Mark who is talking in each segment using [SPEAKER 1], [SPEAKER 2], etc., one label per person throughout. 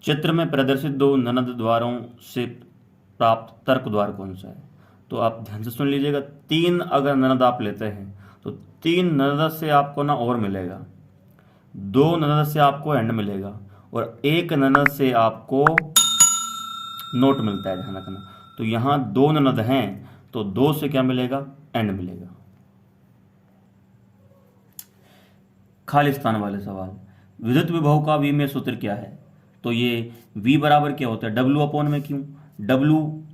[SPEAKER 1] चित्र में प्रदर्शित दो ननद द्वारों से प्राप्त तर्क द्वार कौन सा है? तो आप ध्यान से सुन लीजिएगा। तीन अगर ननद आप लेते हैं तो तीन ननद से आपको ना और मिलेगा, दो ननद से आपको एंड मिलेगा, और एक ननद से आपको नोट मिलता है, ध्यान रखना। तो यहां दो ननद हैं तो दो से क्या मिलेगा? एंड मिलेगा। खालिस्तान वाले सवाल। विद्युत विभव का वी में सूत्र क्या है? तो ये वी बराबर क्या होता है? डब्ल्यू अपॉन में। क्यों? डब्ल्यू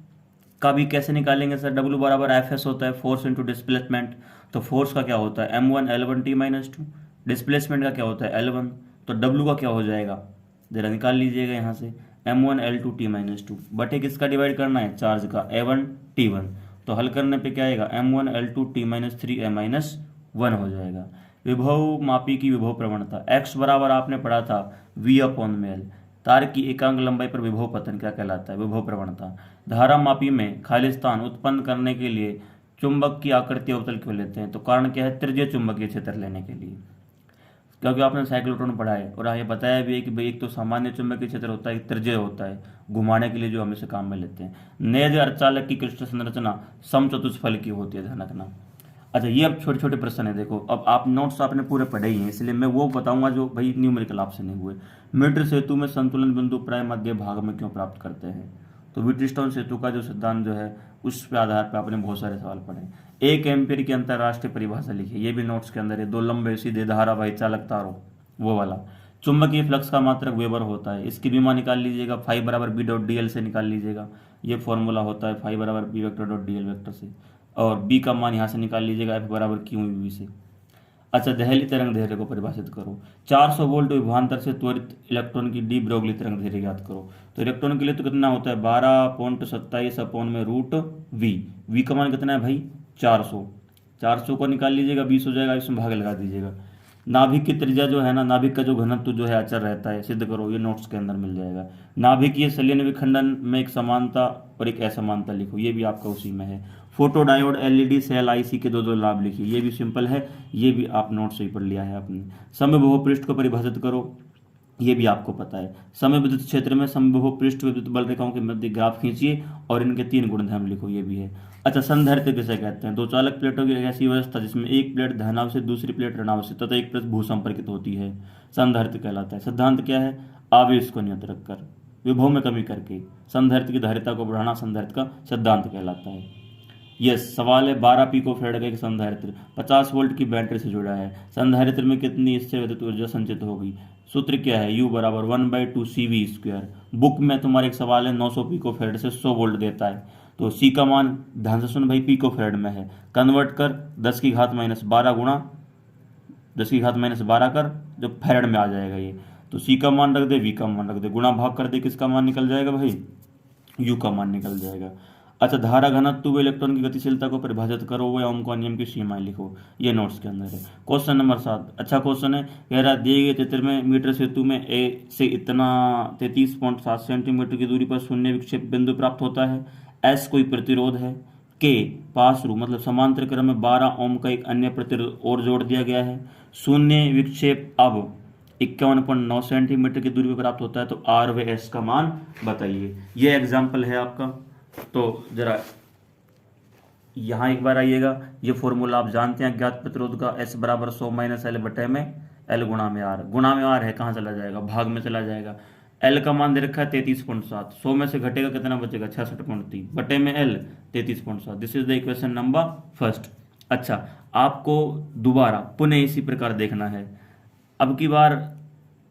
[SPEAKER 1] का भी कैसे निकालेंगे सर? डब्ल्यू बराबर एफ एस होता है, फोर्स इंटू डिस्प्लेसमेंट। तो फोर्स का क्या होता है? m1 L1 T-2। डिस्प्लेसमेंट का क्या होता है? L1। तो डब्ल्यू का क्या हो जाएगा? जरा निकाल लीजिएगा यहाँ से। m1 L2 T-2 बटे किसका डिवाइड करना है? चार्ज का, A1 T1। तो हल करने पे क्या आएगा? m1 L2 T-3 A-1 हो जाएगा। विभव मापी की विभव प्रवणता। x बराबर आपने पढ़ा था v अपॉन में एल। तार की एकांक लंबाई पर विभव पतन क्या कहलाता है? विभव प्रवणता। धारा मापी में खालिस्तान उत्पन्न करने के लिए चुंबक की आकृति अवतल क्यों लेते हैं? तो कारण क्या है? त्रिज्य चुंबकीय क्षेत्र लेने के लिए, क्योंकि आपने साइक्लोट्रॉन पढ़ा है और ये बताया भी है कि भाई एक तो सामान्य चुंबकीय क्षेत्र होता है, एक त्रिज्य होता है घुमाने के लिए जो हम इसे काम में लेते हैं। नेज अर्धचालक की क्रिस्टल संरचना समचतुष्फल की होती है, ध्यान रखना। अच्छा, ये अब छोटे छोटे प्रश्न है। देखो, अब आप नोट्स आपने पूरे पढ़े ही हैं, इसलिए मैं वो बताऊंगा जो भाई न्यूमेरिकल आपसे नहीं हुए। मीटर सेतु में संतुलन बिंदु प्राय मध्य भाग में क्यों प्राप्त करते हैं? तो व्हीटस्टोन सेतु का जो सिद्धांत जो है उस पे आधार पर आपने बहुत सारे सवाल पढ़े। एक एम्पीयर की अंतरराष्ट्रीय परिभाषा लिखी, ये भी नोट्स के अंदर है। दो लंबे सीधे धारावाही चालक तारों, वो वाला। चुंबकीय फ्लक्स का मात्रक वेबर होता है, इसकी बीमा निकाल लीजिएगा। फाइव बराबर बी डॉट डी एल से निकाल लीजिएगा, ये फॉर्मूला होता है फाइव बराबर B vector dot D L vector से। और बी का मान यहाँ से निकाल लीजिएगा, एफ बराबर क्यू वी से। अच्छा, दहली तरंग दैर्घ्य को परिभाषित करो। 400 वोल्ट विभवांतर से त्वरित इलेक्ट्रॉन की डी ब्रोगली तरंग दैर्घ्य ज्ञात करो। तो इलेक्ट्रॉन के लिए तो कितना होता है? 12.27 अपॉन में रूट वी। वी का मान कितना है भाई? 400। 400 को निकाल लीजिएगा, 20 हो जाएगा, इसमें भाग लगा दीजिएगा। नाभिक की त्रिज्या जो है ना, नाभिक का जो घनत्व जो है अचर रहता है, सिद्ध करो, ये नोट्स के अंदर मिल जाएगा। नाभिकीय संलयन विखंडन में एक समानता और एक असमानता लिखो, ये भी आपका उसी में है। Photodiode LED cell IC के दो दो लाभ लिखिए, ये भी सिंपल है, ये भी आप नोट से ही पढ़ लिया है आपने। समविभव पृष्ठ को परिभाषित करो, ये भी आपको पता है। समय विद्युत क्षेत्र में समविभव पृष्ठ विद्युत बल रेखाओं के मध्य ग्राफ खींचिए और इनके तीन गुणधर्म लिखो, ये भी है। अच्छा, संधारित्र किसे कहते हैं? दो चालक प्लेटों की एक ऐसी व्यवस्था जिसमें एक प्लेट धनाव से दूसरी प्लेट ऋणाव से तथा एक प्लेट भू संपर्कित होती है, संधारित्र कहलाता है। सिद्धांत क्या है? आवेश को नियत रखकर विभव में कमी करके संधारित्र की धारिता को बढ़ाना संधारित्र का सिद्धांत कहलाता है। यस, सवाल है 12 पिको फेड का एक संधारित्र 50 वोल्ट की बैटरी से जुड़ा है। संधारित्र में कितनी इससे विद्युत ऊर्जा संचित होगी? सूत्र क्या है? U बराबर 1/2 CV²। बुक में तुम्हारे एक सवाल है 900 पिको फेड से 100 वोल्ट देता है, तो C का मान ध्यान से सुन भाई, पिको फेड में है, कन्वर्ट कर 10⁻12 गुणा 10⁻12 कर, जो फेड में आ जाएगा ये। तो C का मान रख दे, V का मान रख दे, गुणा भाग कर दे, किसका मान निकल जाएगा भाई? U का मान निकल जाएगा। अच्छा, धारा घनत्व व इलेक्ट्रॉन की गतिशीलता को परिभाषित करो व ओम का नियम की सीमाएं लिखो, ये नोट्स के अंदर है। क्वेश्चन नंबर 7 अच्छा क्वेश्चन है, कह रहा है दिए गए चित्र में मीटर सेतु में ए से इतना 33.7 सेंटीमीटर की दूरी पर शून्य विक्षेप बिंदु प्राप्त होता है। एस कोई प्रतिरोध है, के पास रू मतलब समांतर क्रम में 12 ओम का एक अन्य प्रतिरोध और जोड़ दिया गया है। शून्य विक्षेप अब 51.9 सेंटीमीटर की दूरी पर प्राप्त होता है, तो आर व एस का मान बताइए। ये एग्जाम्पल है आपका। तो जरा यहाँ एक बार आइएगा, ये फॉर्मूला आप जानते हैं ज्ञात प्रतिरोध का, S बराबर 100 माइनस एल बटे में एल गुणा में आर। गुणा में आर है, कहाँ चला जाएगा? भाग में चला जाएगा। एल का मान दे रखा है 33.7, 100 में से घटेगा कितना बचेगा? 66.3 बटे में L 33.7। This is the equation number first. अच्छा, आपको दोबारा पुनः इसी प्रकार देखना है। अब की बार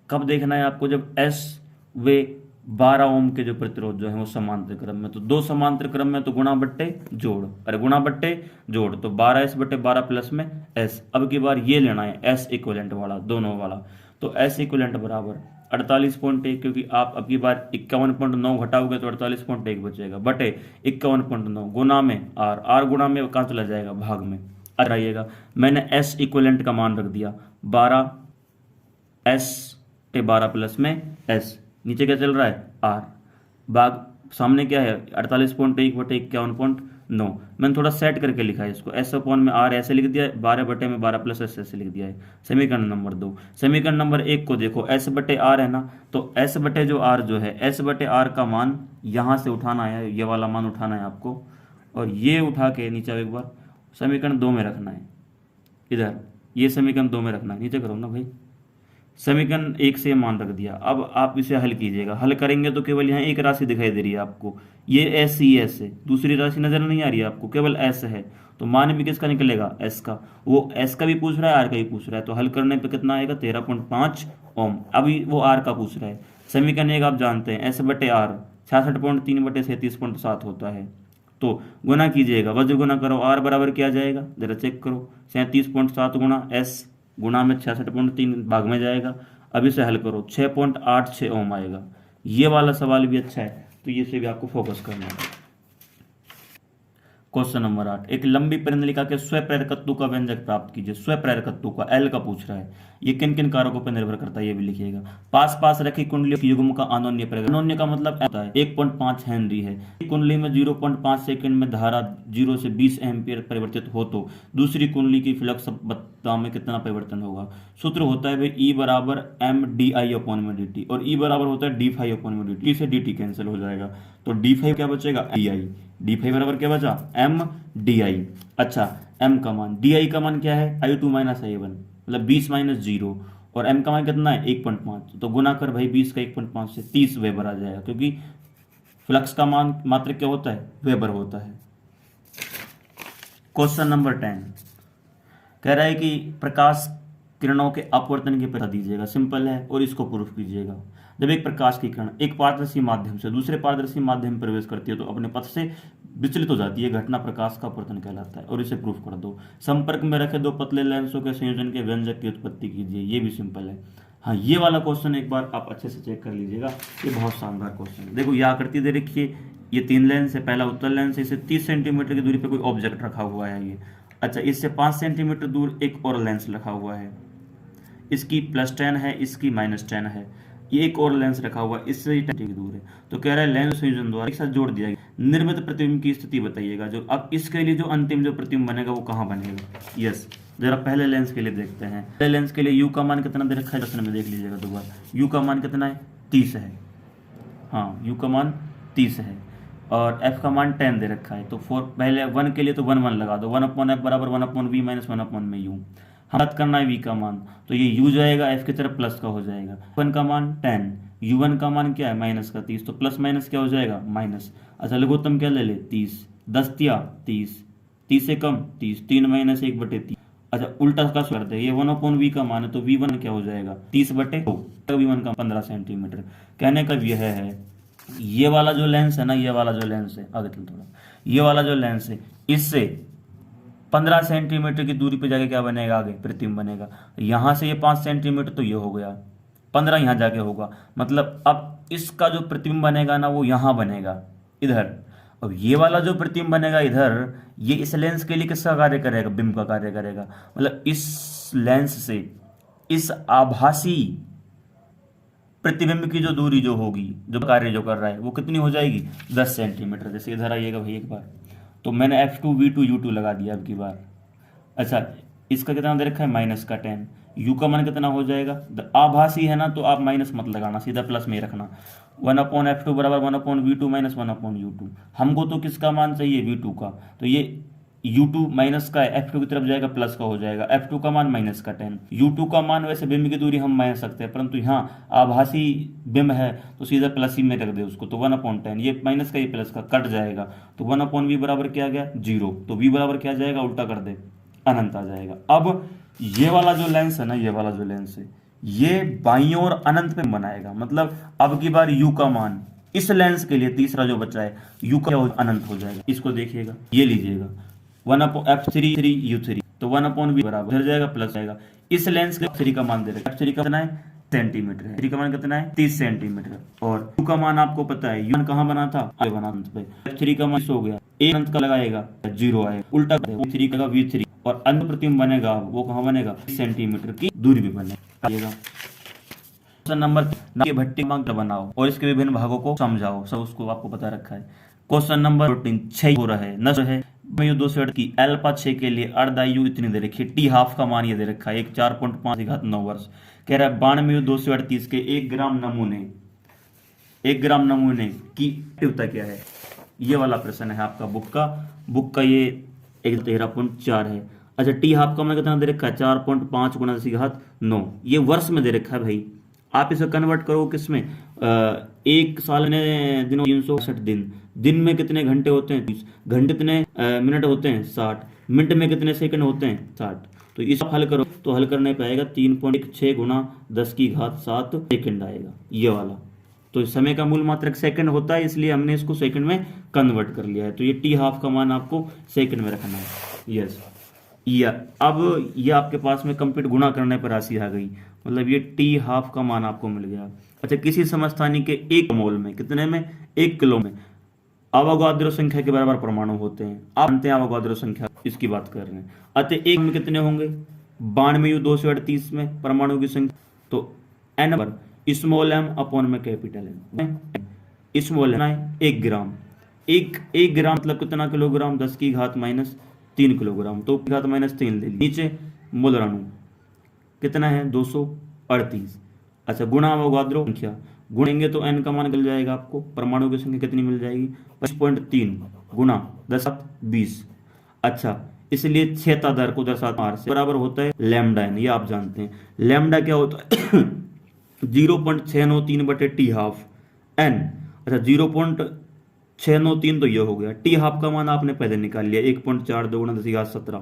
[SPEAKER 1] कब देखना है आपको? जब एस वे 12 ओम के जो प्रतिरोध जो है वो समांतर क्रम में, तो दो समांतर क्रम में तो गुणा बट्टे जोड़, अरे गुणा बट्टे जोड़, तो 12S बटे 12 प्लस में S। अब की बार ये लेना है S इक्विवेलेंट वाला, दोनों वाला। तो S इक्विवेलेंट बराबर 48.1, क्योंकि आप अब की बार 51.9 घटाओगे तो 48.1 बचेगा, बटे 51.9 गुना में R गुना में कहाँ चला जाएगा? भाग में। आइएगा, मैंने S इक्विवेलेंट का मान रख दिया 12S टे 12 प्लस में S, नीचे क्या चल रहा है? आर, भाग सामने क्या है? 48.1 बटे 51.9 नो, मैंने थोड़ा सेट करके लिखा है इसको, एस अपॉन में आर ऐसे लिख दिया है, 12 बटे में 12 प्लस एस ऐसे लिख दिया है। समीकरण नंबर 2। समीकरण नंबर 1 को देखो, एस बटे आर है ना, तो एस बटे जो आर जो है, एस बटे आर का मान यहाँ से उठाना है, ये वाला मान उठाना है आपको, और ये उठा के नीचे एक बार समीकरण 2 में रखना है। इधर ये समीकरण 2 में रखना है, नीचे करो ना भाई। समीकरण 1 से मान रख दिया। अब आप इसे हल कीजिएगा, हल करेंगे तो केवल यहाँ एक राशि दिखाई दे रही है आपको, ये एस ही एस है, दूसरी राशि नजर नहीं आ रही है आपको, केवल एस है, तो मान भी किसका निकलेगा, एस का। वो एस का भी पूछ रहा है, आर का भी पूछ रहा है, तो हल करने पे कितना आएगा, 13.5 ओम। अभी वो आर का पूछ रहा है। समीकरण 1 आप जानते हैं, एस बटे आर 66.3 बटे 37.7 होता है, तो गुना कीजिएगा, वज्र गुना करो, आर बराबर क्या जाएगा, जरा चेक करो, 37.7 गुना एस गुना में 66.3 भाग में जाएगा। अब इसे हल करो, 6.86 ओम आएगा। ये वाला सवाल भी अच्छा है, तो ये से भी आपको फोकस करना है। क्वेश्चन नंबर 8, एक लंबी परिणलिका के स्वप्रेरकत्व का व्यंजक प्राप्त कीजिए। स्वप्रेरकत्व का एल का पूछ रहा है, ये किन किन कारकों पर निर्भर करता है ये भी लिखिएगा। पास पास रखी कुंडलियों की युग्म का अनोन्य परिवर्तन, अनोन्य का मतलब होता है 1.5 हेनरी है, कुंडली में 0.5 सेकंड में धारा 0 से 20 एम्पियर परिवर्तित हो तो दूसरी कुंडली की फ्लक्स में कितना परिवर्तन होगा। सूत्र होता है भाई ई बराबर एम डी आई अपॉन में डी टी, और ई बराबर होता है डी फाइव अपॉन में डी टी, से डी टी कैंसिल हो जाएगा, तो डी फाइव क्या बचेगा, डी आई, डी फाइव बराबर क्या बचा, एम डी आई। अच्छा, एम का मान, डी आई का मान क्या है, आई टू माइनस आई वन, मतलब 20 माइनस 0, और एम का मान कितना है 1.5, तो गुना कर भाई 20 का 1.5 से 30 वेबर आ जाएगा, क्योंकि फ्लक्स का मान मात्रक क्या होता है, वेबर होता है। क्वेश्चन नंबर 10 कह रहा है कि प्रकाश किरणों के अपवर्तन की पता दीजिएगा, सिंपल है, और इसको प्रूफ कीजिएगा। जब एक प्रकाश की किरण एक पारदर्शी माध्यम से दूसरे पारदर्शी माध्यम में प्रवेश करती है तो अपने पथ से विचलित हो जाती है, घटना प्रकाश का अपवर्तन कहलाता है, और इसे प्रूफ कर दो। संपर्क में रखे दो पतले लेंसों के संयोजन के व्यंजक की उत्पत्ति कीजिए, ये भी सिंपल है। हाँ, ये वाला क्वेश्चन एक बार आप अच्छे से चेक कर लीजिएगा, ये बहुत शानदार क्वेश्चन है। देखो, यह आकृति दे रखी है, ये 3 लेंस है, पहला उत्तल लेंस है, इसे 30 सेंटीमीटर की दूरी पर कोई ऑब्जेक्ट रखा हुआ है ये। अच्छा, इससे 5 सेंटीमीटर दूर एक और लेंस रखा हुआ है, इसकी +10 है, इसकी -10 है, ये एक और लेंस रखा हुआ है, इससे 10 दूर है, तो कह रहा है लेंस संयोजन द्वारा एक साथ जोड़ दिया गया, निर्मित प्रतिबिंब की स्थिति बताइएगा। जो अब इसके लिए जो अंतिम जो प्रतिबिंब बनेगा वो कहाँ बनेगा। यस, जरा पहले लेंस के लिए देखते हैं। पहले लेंस के लिए यू का मान कितना दे रखा है, प्रश्न में देख लीजिएगा दोबारा, यू का मान कितना है, 30 है। हाँ, यू का मान 30 है, और एफ का मान 10 दे रखा है, तो पहले 1 के लिए तो 1 1 लगा दो, 1/f बराबर 1/v माइनस 1/u। हम बात करना है v का मान, तो ये u जाएगा f की तरफ प्लस का हो जाएगा, u1 का मान 10, u1 का मान क्या है माइनस का 30, तो प्लस माइनस क्या हो जाएगा माइनस। अच्छा, लघुत्तम क्या ले ले 30, 10 तिया 30, 30 से कम 30, 3 - 1/30। अच्छा, उल्टा का कर दे, ये 1/v का मान है, तो v1 क्या हो जाएगा 30/2, v1 का 15 सेंटीमीटर। कहने का यह है, ये वाला जो लेंस है ना, ये वाला जो लेंस है, आगे चल थोड़ा, ये वाला जो लेंस है, इससे 15 सेंटीमीटर की दूरी पे जाके क्या बनेगा, आगे प्रतिबिंब बनेगा। यहां से ये 5 सेंटीमीटर, तो ये हो गया 15, यहां जाके होगा, मतलब अब इसका जो प्रतिबिंब बनेगा ना वो यहां बनेगा इधर। अब ये वाला जो प्रतिबिंब बनेगा इधर, ये इस लेंस के लिए किसका कार्य करेगा, बिंब का कार्य करेगा, मतलब इस लेंस से इस आभासी प्रतिबिंब की जो दूरी जो होगी, जो कार्य जो कर रहा है, वो कितनी हो जाएगी 10 सेंटीमीटर। जैसे इधर आइएगा भाई एक बार, तो मैंने F2 V2 U2 लगा दिया अब की बार। अच्छा, इसका कितना दे रखा है -10, U का मान कितना हो जाएगा, आभासी है ना, तो आप माइनस मत लगाना, सीधा प्लस में ही रखना। 1/F2 बराबर 1/V2 माइनस 1/U2। हमको तो किसका मान चाहिए, V2 का, तो ये U2 माइनस का है, F2 की तरफ जाएगा प्लस का हो जाएगा, F2 का मान -10, U2 का मान वैसे बिंब की दूरी हम मान सकते हैं, परंतु यहाँ आभासी बिंब है तो सीधा प्लस ही में रख दे उसको, तो 1/10, ये माइनस का ये प्लस का कट जाएगा, तो 1/v बराबर क्या आ गया 0, तो v बराबर क्या आ जाएगा, उल्टा कर दे, अनंत आ जाएगा। अब ये वाला जो लेंस है ना, ये वाला जो लेंस है, ये बाईं ओर अनंत पे बनाएगा, मतलब अब की बार u का मान इस लेंस के लिए तीसरा जो बचा है, u का अनंत हो जाएगा। इसको देखिएगा, ये लीजिएगा 1/F3 U3, तो 1/v बराबर इधर जाएगा प्लस जाएगा। इस लेंस के F3 का मान दे रखा है, F3 का कितना है सेंटीमीटर है, F3 का मान कितना है 30 सेंटीमीटर, और U का मान आपको पता है, U कहाँ बना था, आगे बना पे, F3 का मान हो गया, एक अंत का लगाएगा 0 आएगा, उल्टा V3 का V3, और अंत प्रतिबिंब बनेगा वो कहाँ बनेगा, सेंटीमीटर की दूरी भी बनेगा। क्वेश्चन नंबर 9, भट्टी क्रमांक बनाओ और इसके विभिन्न भागों को समझाओ, सब उसको आपको पता रखा है। क्वेश्चन नंबर 14 6 हो रहा है नष्ट है यू 2 की अल्फा 6 के लिए अर्धायु इतनी दे रखी है, टी हाफ का मान ये दे रखा है एक 4.5 वर्ष। कह रहा है 92 238 के 1 ग्राम नमूने की एक्टिवता क्या है, ये वाला प्रश्न है आपका बुक का ये 13.4 है। अच्छा टी हाफ का मान कितना दे रखा है 4.5 गुणा 10⁹ ये वर्ष में दे रखा है भाई। आप इसे कन्वर्ट करो किसमें, एक साल में दिनों 360 दिन में कितने घंटे होते हैं 30, घंटे कितने मिनट होते हैं 60, मिनट में कितने सेकंड होते हैं 60। तो इस हल करो तो हल करने पाएगा 3.16 गुणा 10⁷ सेकंड आएगा ये वाला। तो समय का मूल मात्रक सेकंड होता है इसलिए हमने इसको सेकंड में कन्वर्ट कर लिया है। तो ये टी हाफ का मान आपको सेकंड में रखना है। यस या अब ये आपके पास में कंप्लीट गुणा करने पर राशि आ गई, मतलब ये टी हाफ का मान आपको मिल गया। अच्छा किसी समस्थानी के 1 मोल में कितने में 1 किलो में अवोगाद्रो संख्या के बराबर परमाणु होते हैं। आप जानते हैं अवोगाद्रो संख्या इसकी बात कर रहे हैं। अतः एक में कितने होंगे 92 238 में परमाणु की संख्या। तो n पर स्मॉल m अपॉन में कैपिटल m, स्मॉल m 1 ग्राम, एक ग्राम मतलब कितना किलोग्राम 10⁻³ किलोग्राम। तो 10⁻³ ले नीचे मोलर अणु कितना है 238। अच्छा गुणा अवोगाद्रो संख्या गुणेंगे तो n का मान निकल जाएगा आपको, परमाणु की संख्या कितनी मिल जाएगी 25.3 गुणा 10⁻20। अच्छा इसलिए क्षेत्रता दर को दर्शाता से बराबर होता है लैम्डा n, ये आप जानते हैं। लैम्डा क्या होता है 0.693 बटे टी हाफ n। अच्छा 0.693 तो ये हो गया, टी हाफ का मान आपने पहले निकाल लिया 1.42 गुणा 10⁻17।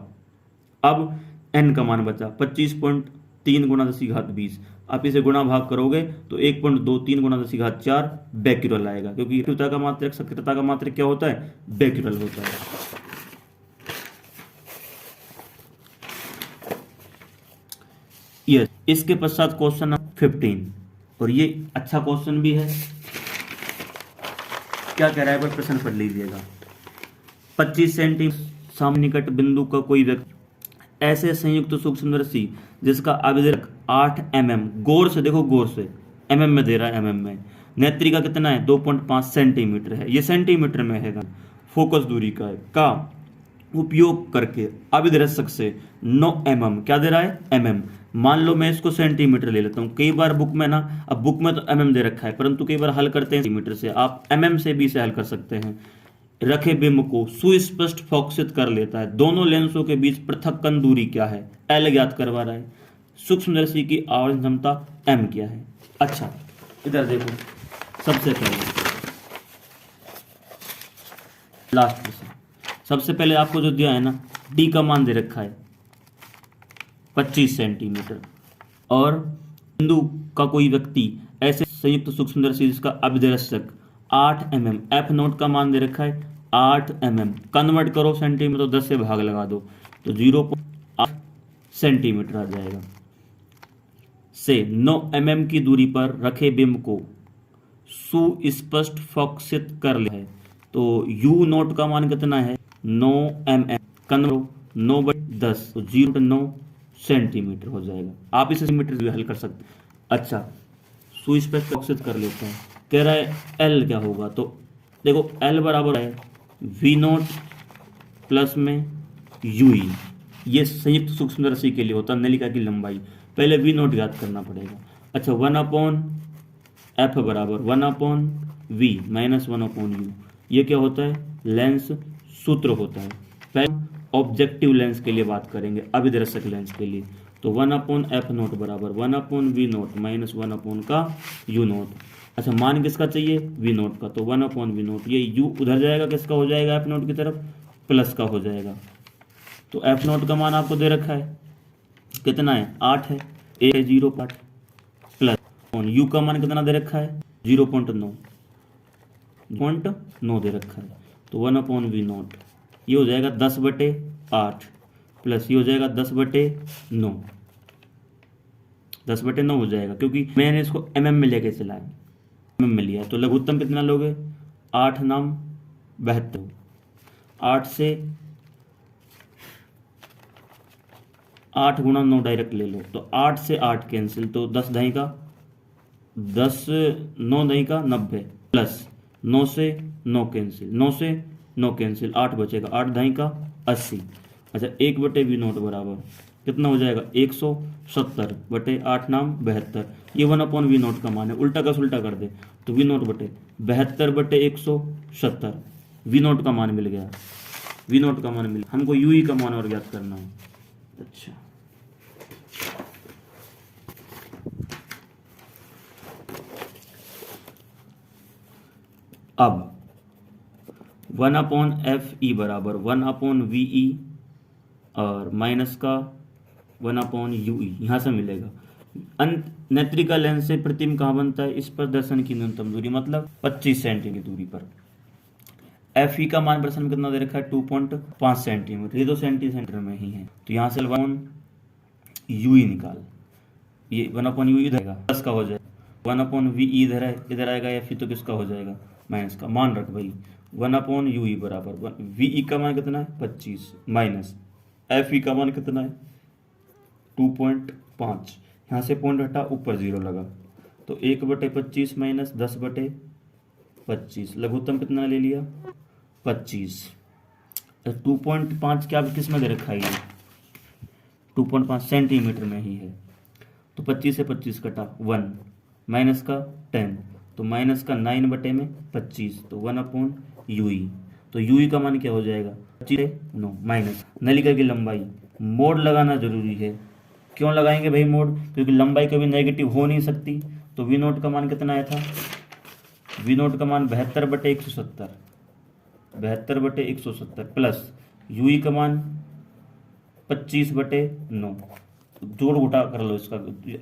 [SPEAKER 1] अब n का मान बचा 25.3 गुणा 10⁻20। आप इसे गुणा भाग करोगे तो 1.23 गुणा 10⁻4 बैक्यूरल आएगा, क्योंकि एक्टिवता का मात्रक सक्रियता का मात्रक क्या होता है बैक्यूरल होता है। यस इसके पश्चात क्वेश्चन नंबर 15 और ये अच्छा क्वेश्चन भी है। क्या कह रहा है पर प्रश्न पढ़ लीजिएगा। 25 सेंटीमीटर सामनिकट बिंदु का कोई व्यक्ति ऐसे संयुक्त सूक्ष्मदर्शी जिसका अभिदर्क 8 mm, गौर से देखो गौर से mm में दे रहा है, mm में नेत्रिका कितना है 2.5 सेंटीमीटर है, ये सेंटीमीटर में है, फोकस दूरी का है का उपयोग करके अभिदर्शक से 9 mm क्या दे रहा है mm। मान लो मैं इसको सेंटीमीटर ले लेता हूँ, कई बार बुक में ना, अब बुक में तो mm दे रखा है परंतु कई बार हल करते हैं सेंटीमीटर से, आप mm से भी इसे हल कर सकते हैं। रखे बिंब को सुस्पष्ट फोकसित कर लेता है, दोनों लेंसों के बीच पृथक्कन दूरी क्या है L ज्ञात करवा रहा है, सूक्ष्मदर्शी की आवर्धन क्षमता M क्या है। अच्छा इधर देखो सबसे पहले लास्ट प्रश्न, सबसे पहले आपको जो दिया है ना D का मान दे रखा है 25 सेंटीमीटर और बिंदु का कोई व्यक्ति ऐसे संयुक्त सूक्ष्मदर्शी जिसका अभिदर्शक 8 mm, F नोट का मान दे रखा है 8 mm, कन्वर्ट करो सेंटीमीटर तो 10 से भाग लगा दो तो 0.8 सेंटीमीटर आ जाएगा। से 9 mm की दूरी पर रखे बिंब को सुस्पष्ट फोकसित कर लिया है, तो U नोट का मान कितना है 9 mm, कन्वर्ट 9/10 तो 0.9 सेंटीमीटर हो जाएगा। आप इसे सेंटीमीटर भी हल कर सकते हैं। अच्छा सुस्पष्ट फोकसित कर लेते हैं, कह रहा है L क्या होगा, तो देखो L बराबर है V नोट प्लस में UE, ये संयुक्त सूक्ष्मदर्शी के लिए होता है नलिका की लंबाई, पहले V नोट ज्ञात करना पड़ेगा। अच्छा 1/F बराबर 1/V माइनस 1/U, ये क्या होता है लेंस सूत्र होता है। पहले ऑब्जेक्टिव लेंस के लिए बात करेंगे, अभिदर्शक लेंस के लिए, तो 1/F नोट बराबर 1/V नोट माइनस 1/ का U नोट। अच्छा मान किसका चाहिए V नोट का, तो 1/V नोट, ये U उधर जाएगा किसका हो जाएगा F नोट की तरफ प्लस का हो जाएगा। तो F नोट का मान आपको दे रखा है कितना है 8 है, A 0.8 प्लस U का मान कितना दे रखा है 0.9 दे रखा है, तो 1/V नोट ये हो जाएगा 10/8 प्लस ये हो जाएगा 10/9, 10/9 हो जाएगा, क्योंकि मैंने इसको mm में लेके चला है, mm में लिया, तो लघुत्तम कितना लोगे 8 नाम 72, 8 से 8 गुणा 9 डायरेक्ट ले लो, तो 8 से 8 कैंसिल, तो 10 9 10 का 90 प्लस 9 से 9 कैंसिल, 9 से 9 कैंसिल, 8 बचेगा, 8 ढाई का 80। अच्छा 1/V0 बराबर कितना हो जाएगा 170 बटे 8 नाम 72। ये 1/V0 का मान है, उल्टा का सुल्टा कर दे तो V0 बटे 72 बटे 170, V0 का मान मिल गया, V0 का मान मिल, हमको UE का मान और ज्ञात करना है। अच्छा अब 1/FE बराबर 1/VE और माइनस का 1/UE यहाँ से मिलेगा। अंत नेत्रिका लेंस से प्रतिबिंब कहाँ बनता है, इस पर दर्शन की न्यूनतम दूरी मतलब 25 सेंटीमीटर की दूरी पर। FE का मान प्रश्न में कितना दे रखा है 2.5 सेंटीमीटर, ये 2 सेंटीमीटर में ही है, तो यहाँ से 1/UE निकाल, ये 1/UE इधर आएगा प्लस का हो जाएगा, 1/VE इधर है, इधर आएगा FE तो किसका हो जाएगा माइनस का। मान रख भाई 1/UE बराबर VE का मान कितना है 25 माइनस FE का मान कितना है 2.5, यहाँ से पॉइंट हटा ऊपर 0 लगा तो 1/25 माइनस 10/25, लघुत्तम कितना ले लिया 25। 2.5 क्या किस में दे रखा है ये 2.5 सेंटीमीटर में ही है, तो 25 से 25 कटा 1 माइनस का 10 तो माइनस का 9/25 तो 1/UE, तो UE का मान क्या हो जाएगा 9 माइनस नलिका की लंबाई। मोड लगाना जरूरी है, क्यों लगाएंगे भाई मोड, क्योंकि लंबाई कभी नेगेटिव हो नहीं सकती। तो V0 का मान कितना आया था, V0 का मान 72/170, 72/170 प्लस UE का मान 25/9, जोड़ घटा कर लो इसका,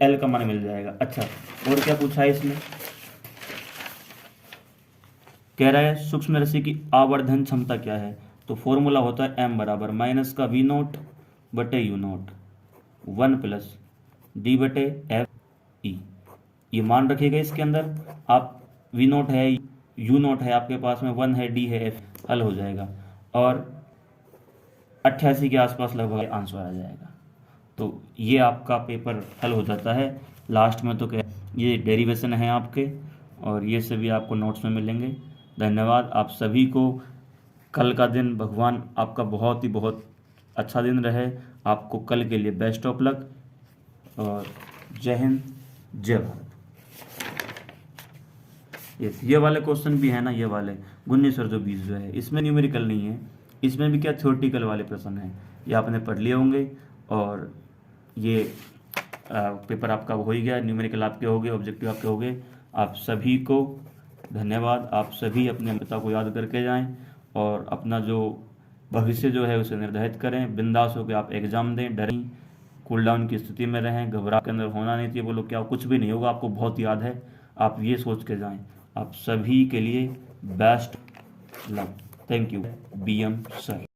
[SPEAKER 1] L का मान मिल जाएगा। अच्छा और क्या पूछा है इसमें, कह रहा है सूक्ष्म रश्मि की आवर्धन क्षमता क्या है, तो फॉर्मूला होता है M बराबर माइनस का V0/U0 1 प्लस D/FE। ये मान रखिएगा इसके अंदर, आप V0 है U0 है आपके पास में, 1 है D है F, हल हो जाएगा और 88 के आसपास लगभग आंसर आ जाएगा। तो ये आपका पेपर हल हो जाता है। लास्ट में तो क्या ये डेरिवेशन है आपके, और ये सभी आपको नोट्स में मिलेंगे। धन्यवाद आप सभी को। कल का दिन भगवान आपका बहुत ही बहुत अच्छा दिन रहे, आपको कल के लिए बेस्ट ऑफ लक, और जय हिंद जय भारत। ये वाले क्वेश्चन भी है ना, ये वाले 19 और जो 20 जो है, इसमें न्यूमेरिकल नहीं है, इसमें भी क्या थ्योरेटिकल वाले प्रश्न हैं, ये आपने पढ़ लिए होंगे। और ये पेपर आपका हो ही गया, न्यूमेरिकल आपके हो गए, ऑब्जेक्टिव आपके हो गए। आप सभी को धन्यवाद। आप सभी अपने पिता को याद करके जाएं और अपना जो भविष्य जो है उसे निर्धारित करें। बिंदास होकर आप एग्जाम दें, डरें, कूल डाउन की स्थिति में रहें, घबराहट के अंदर होना नहीं चाहिए। बोलो क्या कुछ भी नहीं होगा, आपको बहुत याद है, आप ये सोच के जाएं। आप सभी के लिए best luck. Thank you BM sir.